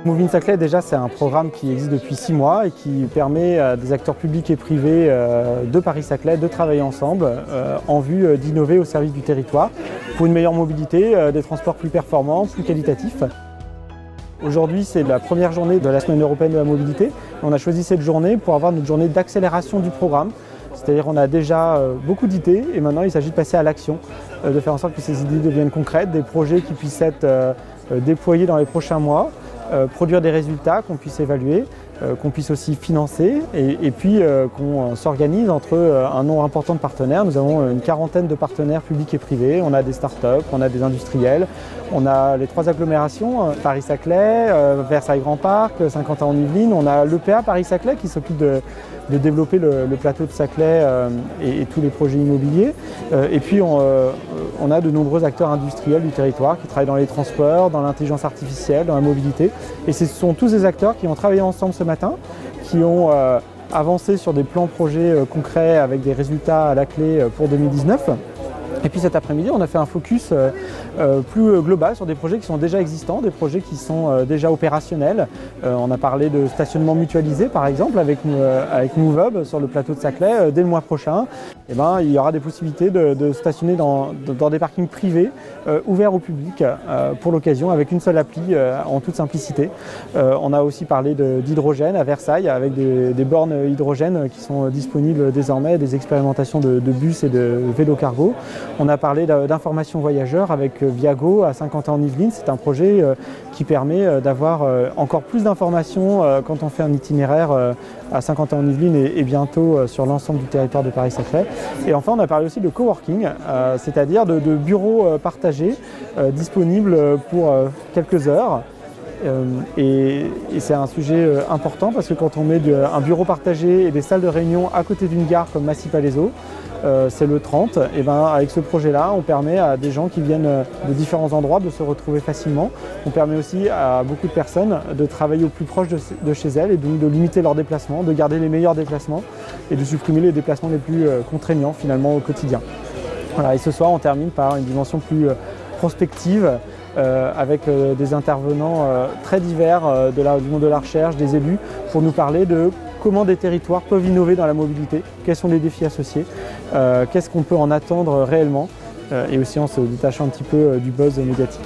Move-in-Saclay, déjà, c'est un programme qui existe depuis 6 mois et qui permet à des acteurs publics et privés de Paris-Saclay de travailler ensemble en vue d'innover au service du territoire pour une meilleure mobilité, des transports plus performants, plus qualitatifs. Aujourd'hui, c'est la première journée de la Semaine européenne de la mobilité. On a choisi cette journée pour avoir notre journée d'accélération du programme. C'est-à-dire qu'on a déjà beaucoup d'idées et maintenant il s'agit de passer à l'action, de faire en sorte que ces idées deviennent concrètes, des projets qui puissent être déployés dans les prochains mois, produire des résultats qu'on puisse évaluer, qu'on puisse aussi financer et puis qu'on s'organise entre un nombre important de partenaires. Nous avons une quarantaine de partenaires publics et privés. On a des startups, on a des industriels, on a les 3 agglomérations, Paris-Saclay, Versailles-Grand Parc, Saint-Quentin-en-Yvelines. On a l'EPA Paris-Saclay qui s'occupe de développer le plateau de Saclay et tous les projets immobiliers. Et puis on a de nombreux acteurs industriels du territoire qui travaillent dans les transports, dans l'intelligence artificielle, dans la mobilité. Et ce sont tous ces acteurs qui ont travaillé ensemble ce matin, qui ont avancé sur des plans projets concrets avec des résultats à la clé pour 2019. Et puis cet après-midi, on a fait un focus plus global sur des projets qui sont déjà existants, des projets qui sont déjà opérationnels. On a parlé de stationnement mutualisé par exemple avec MoveHub sur le plateau de Saclay. Dès le mois prochain, il y aura des possibilités de stationner dans des parkings privés ouverts au public pour l'occasion avec une seule appli en toute simplicité. On a aussi parlé d'hydrogène à Versailles avec des bornes hydrogène qui sont disponibles désormais, des expérimentations de bus et de vélos cargo. On a parlé d'information voyageurs avec Viago à Saint-Quentin-en-Yvelines. C'est un projet qui permet d'avoir encore plus d'informations quand on fait un itinéraire à Saint-Quentin-en-Yvelines et bientôt sur l'ensemble du territoire de Paris-Saclay. Et enfin, on a parlé aussi de coworking, c'est-à-dire de bureaux partagés disponibles pour quelques heures. Et c'est un sujet important parce que quand on met un bureau partagé et des salles de réunion à côté d'une gare comme Massy-Palaiseau, c'est le 30, et avec ce projet-là, on permet à des gens qui viennent de différents endroits de se retrouver facilement. On permet aussi à beaucoup de personnes de travailler au plus proche de chez elles et donc de limiter leurs déplacements, de garder les meilleurs déplacements et de supprimer les déplacements les plus contraignants finalement au quotidien. Voilà, et ce soir, on termine par une dimension plus prospective avec des intervenants très divers du monde de la recherche, des élus, pour nous parler de comment des territoires peuvent innover dans la mobilité, quels sont les défis associés, qu'est-ce qu'on peut en attendre réellement, et aussi en se détachant un petit peu du buzz médiatique.